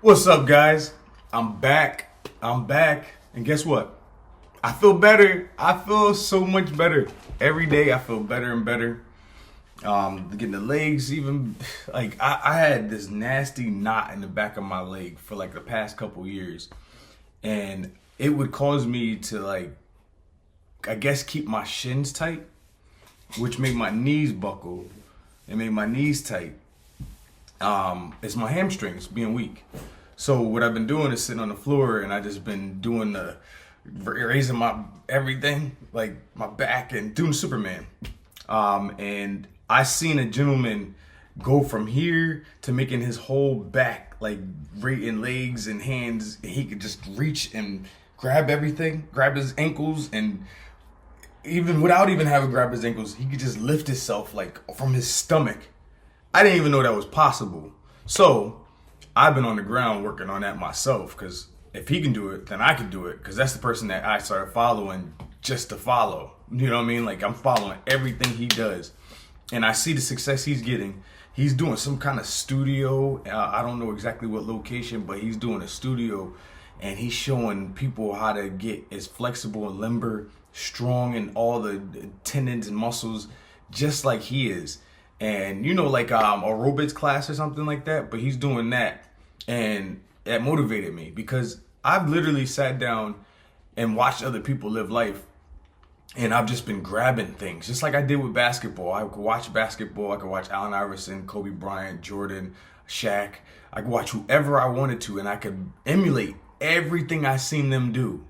What's up, guys? I'm back. And guess what? I feel better. I feel so much better. Every day I feel better and better. Getting the legs even, like, I had this nasty knot in the back of my leg for like the past couple years. And it would cause me to, like, I guess keep my shins tight, which made my knees buckle and made my knees tight. It's my hamstrings being weak. So what I've been doing is sitting on the floor, and I just been doing the raising my everything, like my back, and doing Superman. And I seen a gentleman go from here to making his whole back, like right in legs and hands. He could just reach and grab everything, grab his ankles, and even without even having to grab his ankles, he could just lift himself like from his stomach. I didn't even know that was possible. So I've been on the ground working on that myself, because if he can do it, then I can do it, because that's the person that I started following just to follow. You know what I mean? Like, I'm following everything he does, and I see the success he's getting. He's doing some kind of studio. I don't know exactly what location, but he's doing a studio, and he's showing people how to get as flexible and limber, strong, and all the tendons and muscles just like he is. And like aerobics class or something like that, but he's doing that, and that motivated me, because I've literally sat down and watched other people live life, and I've just been grabbing things, just like I did with basketball. I could watch basketball, I could watch Allen Iverson, Kobe Bryant, Jordan, Shaq. I could watch whoever I wanted to, and I could emulate everything I seen them do.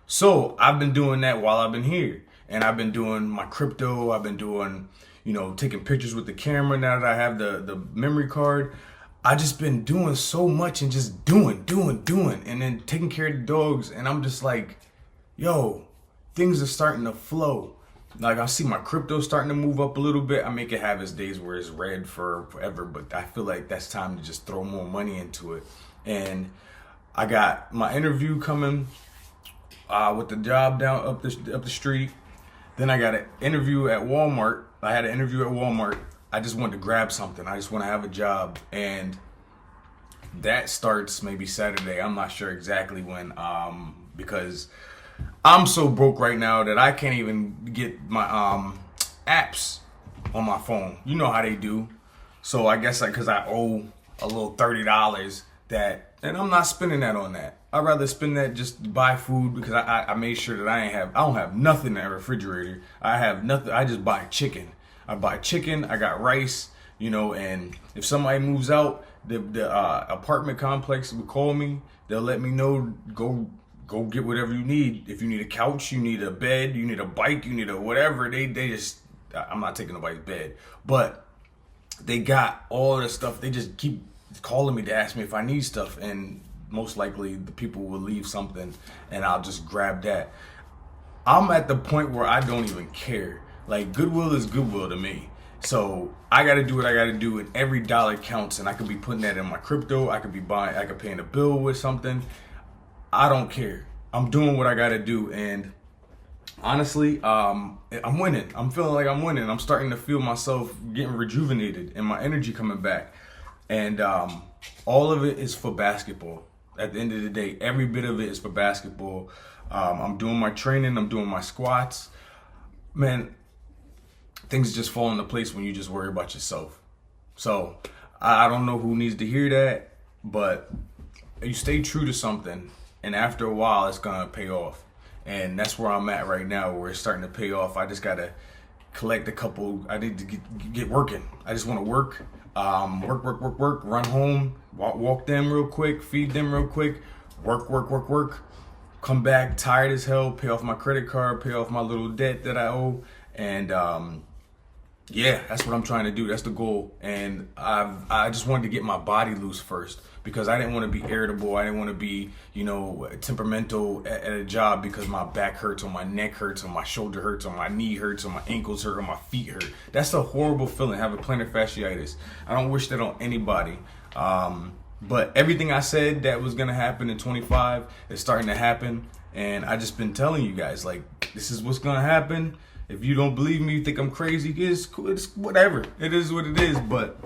So I've been doing that while I've been here, and I've been doing my crypto. I've been doing taking pictures with the camera now that I have the memory card. I just been doing so much and just doing, and then taking care of the dogs. And I'm just like, yo, things are starting to flow. Like, I see my crypto starting to move up a little bit. I make it have its days where it's red for forever, but I feel like that's time to just throw more money into it. And I got my interview coming with the job down up the street. Then I got an interview at Walmart. I had an interview at Walmart. I just wanted to grab something. I just want to have a job. And that starts maybe Saturday. I'm not sure exactly when, because I'm so broke right now that I can't even get my apps on my phone. You know how they do. So I guess because I owe a little $30 and I'm not spending that on that. I'd rather spend that just to buy food, because I made sure that I don't have nothing in that refrigerator. I have nothing. I just buy chicken. I buy chicken. I got rice, and if somebody moves out, the apartment complex will call me. They'll let me know, go get whatever you need. If you need a couch, you need a bed, you need a bike, you need a whatever, they just, I'm not taking nobody's bed, but they got all the stuff. They just keep calling me to ask me if I need stuff, and most likely the people will leave something and I'll just grab that. I'm at the point where I don't even care. Like, Goodwill is Goodwill to me. So I got to do what I got to do, and every dollar counts, and I could be putting that in my crypto. I could be paying a bill with something. I don't care. I'm doing what I got to do. And honestly, I'm winning. I'm feeling like I'm winning. I'm starting to feel myself getting rejuvenated and my energy coming back. And all of it is for basketball. At the end of the day, every bit of it is for basketball. I'm doing my training. I'm doing my squats. Man, things just fall into place when you just worry about yourself. So I don't know who needs to hear that, but you stay true to something, and after a while, it's going to pay off. And that's where I'm at right now, where it's starting to pay off. I just got to collect a couple. I need to get working. I just want to work. Work, run home, walk them real quick, feed them real quick, work, come back tired as hell, pay off my credit card, pay off my little debt that I owe, and yeah, that's what I'm trying to do. That's the goal. And I just wanted to get my body loose first, because I didn't want to be irritable. I didn't want to be, temperamental at a job, because my back hurts, or my neck hurts, or my shoulder hurts, or my knee hurts, or my ankles hurt, or my feet hurt. That's a horrible feeling, having plantar fasciitis. I don't wish that on anybody. But everything I said that was going to happen in 25 is starting to happen. And I just been telling you guys, like, this is what's going to happen. If you don't believe me, you think I'm crazy, it's whatever. It is what it is. But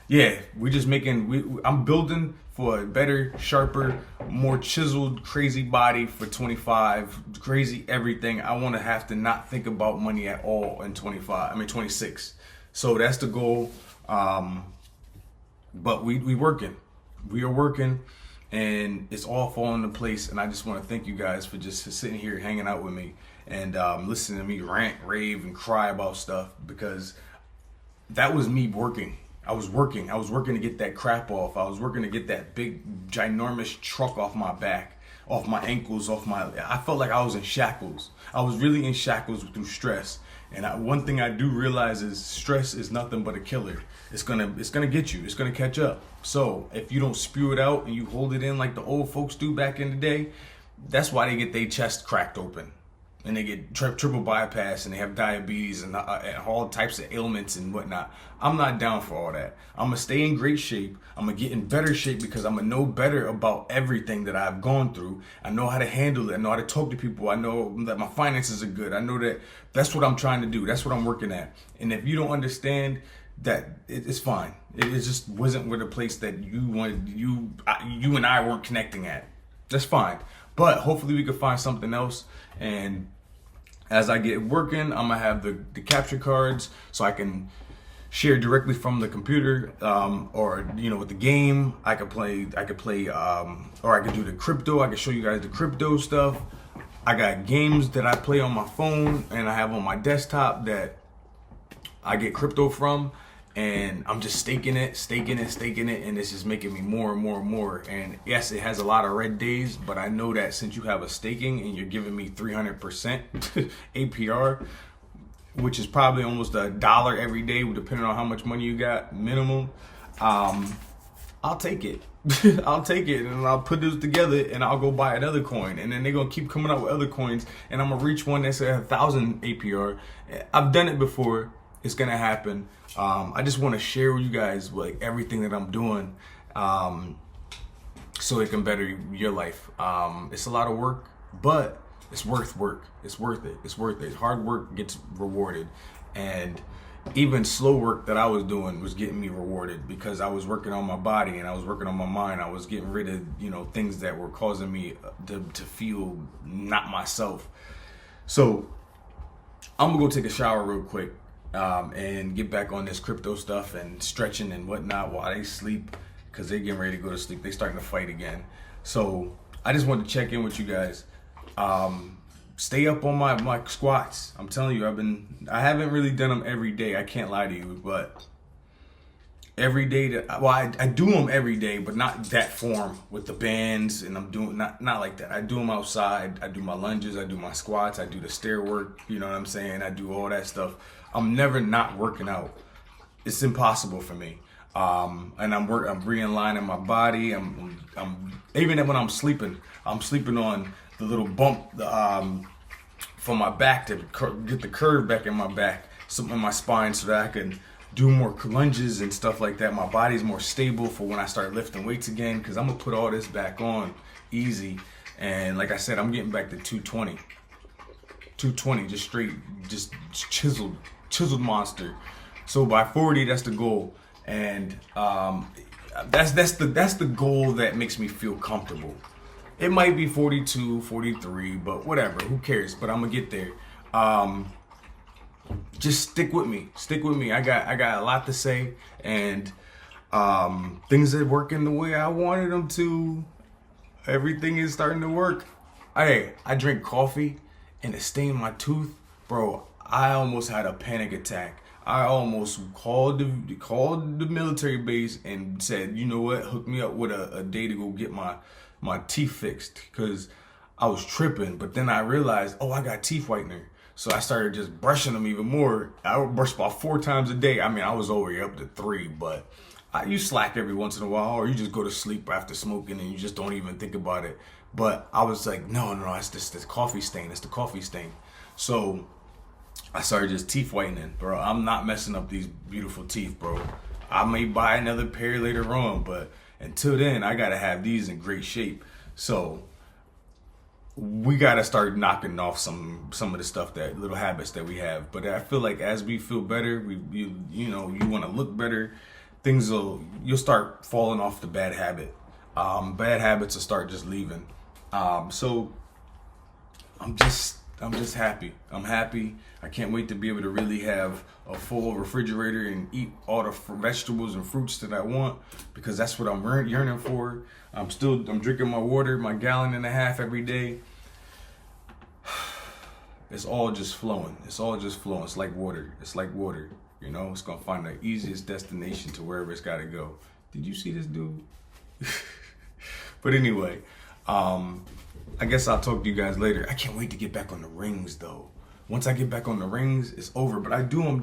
yeah, we just making. I'm building for a better, sharper, more chiseled, crazy body for 25. Crazy everything. I want to have to not think about money at all in 25. I mean 26. So that's the goal. But we working. We are working, and it's all falling into place. And I just want to thank you guys for just sitting here, hanging out with me, and listening to me rant, rave, and cry about stuff, because that was me working. I was working. I was working to get that crap off. I was working to get that big, ginormous truck off my back, off my ankles, off my. I felt like I was in shackles. I was really in shackles through stress. And one thing I do realize is stress is nothing but a killer. It's gonna get you. It's gonna catch up. So if you don't spew it out and you hold it in like the old folks do back in the day, that's why they get their chest cracked open, and they get triple bypass, and they have diabetes and all types of ailments and whatnot. I'm not down for all that. I'm gonna stay in great shape. I'm gonna get in better shape because I'm gonna know better about everything that I've gone through. I know how to handle it. I know how to talk to people. I know that my finances are good. I know that that's what I'm trying to do. That's what I'm working at. And if you don't understand that, it's fine. It just wasn't with a place that you wanted. You and I weren't connecting at. That's fine. But hopefully we could find something else. And as I get working, I'm gonna have the capture cards so I can share directly from the computer, or with the game. I could play, or I could do the crypto. I could show you guys the crypto stuff. I got games that I play on my phone and I have on my desktop that I get crypto from, and I'm just staking it, and it's just making me more and more and more. And yes, it has a lot of red days, but I know that since you have a staking and you're giving me 300% APR, which is probably almost $1 every day, depending on how much money you got minimum, I'll take it. I'll take it, and I'll put this together, and I'll go buy another coin, and then they're gonna keep coming out with other coins, and I'm gonna reach one that's at 1,000 APR. I've done it before. It's gonna happen. I just want to share with you guys like everything that I'm doing, so it can better your life. It's a lot of work, but it's worth work. It's worth it. It's worth it. Hard work gets rewarded, and even slow work that I was doing was getting me rewarded because I was working on my body and I was working on my mind. I was getting rid of things that were causing me to feel not myself. So I'm gonna go take a shower real quick, and get back on this crypto stuff and stretching and whatnot while they sleep, because they're getting ready to go to sleep. They're starting to fight again. So I just wanted to check in with you guys. Stay up on my squats. I'm telling you, I haven't really done them every day. I can't lie to you, but every day I do them every day, but not that form with the bands, and I'm doing not like that. I do them outside. I do my lunges, I do my squats, I do the stair work, you know what I'm saying? I do all that stuff. I'm never not working out. It's impossible for me. And I'm realigning my body. I'm even when I'm sleeping on the little bump for my back to get the curve back in my back, something in my spine, so that I can do more lunges and stuff like that. My body's more stable for when I start lifting weights again, because I'm gonna put all this back on easy. And like I said, I'm getting back to 220, just straight, just chiseled monster. So by 40, that's the goal. And that's the goal that makes me feel comfortable. It might be 42, 43, but whatever, who cares? But I'm gonna get there. Just stick with me. I got a lot to say, and things are working the way I wanted them to. Everything is starting to work. Hey, I drink coffee and it stained my tooth, bro. I almost had a panic attack. I almost called the military base and said, you know what, hook me up with a day to go get my teeth fixed, because I was tripping. But then I realized, I got teeth whitener. So I started just brushing them even more. I would brush about 4 times a day. I mean, I was already up to 3, but you slack every once in a while, or you just go to sleep after smoking and you just don't even think about it. But I was like, no, it's this coffee stain. It's the coffee stain. So I started just teeth whitening, bro. I'm not messing up these beautiful teeth, bro. I may buy another pair later on, but until then, I gotta have these in great shape. So we gotta start knocking off some of the stuff, that little habits that we have. But I feel like as we feel better, you want to look better. you'll start falling off the bad habit. Bad habits will start just leaving. So I'm just happy. I'm happy. I can't wait to be able to really have a full refrigerator and eat all the vegetables and fruits that I want, because that's what I'm yearning for. I'm drinking my water, my 1.5 gallons every day. It's all just flowing. It's like water. It's like water. You know, it's gonna find the easiest destination to wherever it's gotta go. Did you see this dude? But anyway, I guess I'll talk to you guys later. I can't wait to get back on the rings though. Once I get back on the rings, it's over. But I do them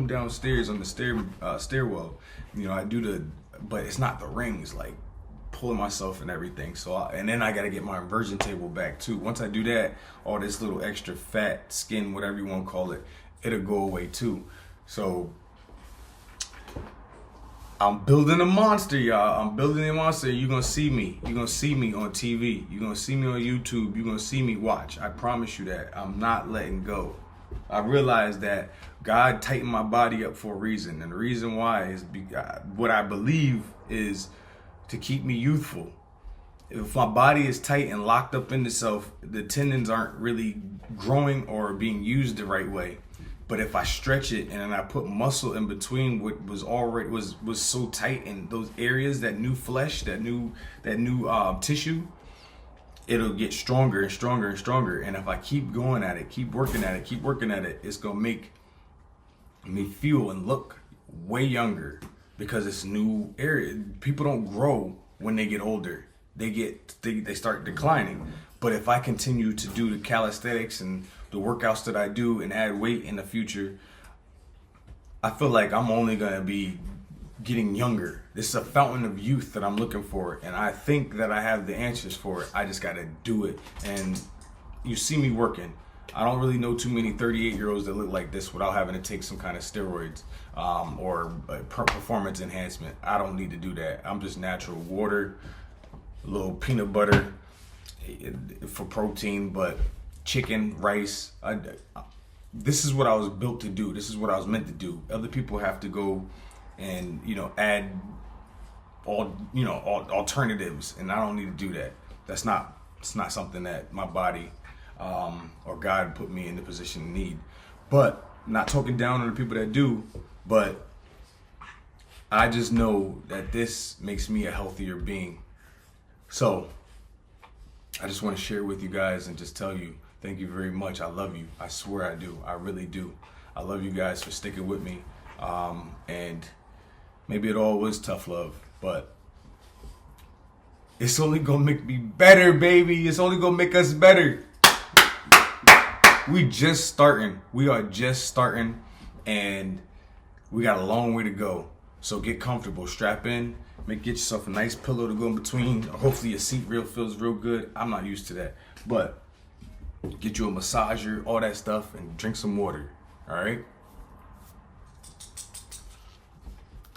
downstairs on the stairwell. You know, but it's not the rings, like pulling myself and everything. And then I gotta get my inversion table back too. Once I do that, all this little extra fat, skin, whatever you want to call it, it'll go away too. So I'm building a monster, y'all. I'm building a monster. You're gonna see me. You're gonna see me on TV. You're gonna see me on YouTube. You're gonna see me watch. I promise you that. I'm not letting go. I realized that God tightened my body up for a reason. And the reason why is what I believe is to keep me youthful. If my body is tight and locked up in itself, the tendons aren't really growing or being used the right way. But if I stretch it and then I put muscle in between what was already was so tight in those areas, that new flesh, that new tissue, it'll get stronger and stronger and stronger. And if I keep going at it, keep working at it, it's gonna make me feel and look way younger, because it's new area. People don't grow when they get older. They start declining. But if I continue to do the calisthenics and the workouts that I do and add weight in the future, I feel like I'm only gonna be getting younger. This is a fountain of youth that I'm looking for, and I think that I have the answers for it. I just gotta do it. And you see me working. I don't really know too many 38-year-olds that look like this without having to take some kind of steroids or performance enhancement. I don't need to do that. I'm just natural water, a little peanut butter for protein, but chicken, rice. This is what I was built to do. This is what I was meant to do. Other people have to go and add alternatives, and I don't need to do that. It's not something that my body or God put me in the position to need. But not talking down on the people that do, but I just know that this makes me a healthier being. So I just want to share with you guys and just tell you, thank you very much. I love you. I swear I do. I really do. I love you guys for sticking with me. And maybe it all was tough love, but it's only going to make me better, baby. It's only going to make us better. We just starting. We are just starting, and we got a long way to go. So get comfortable, strap in, get yourself a nice pillow to go in between. Hopefully your seat feels real good. I'm not used to that, but get you a massager, all that stuff, and drink some water. All right.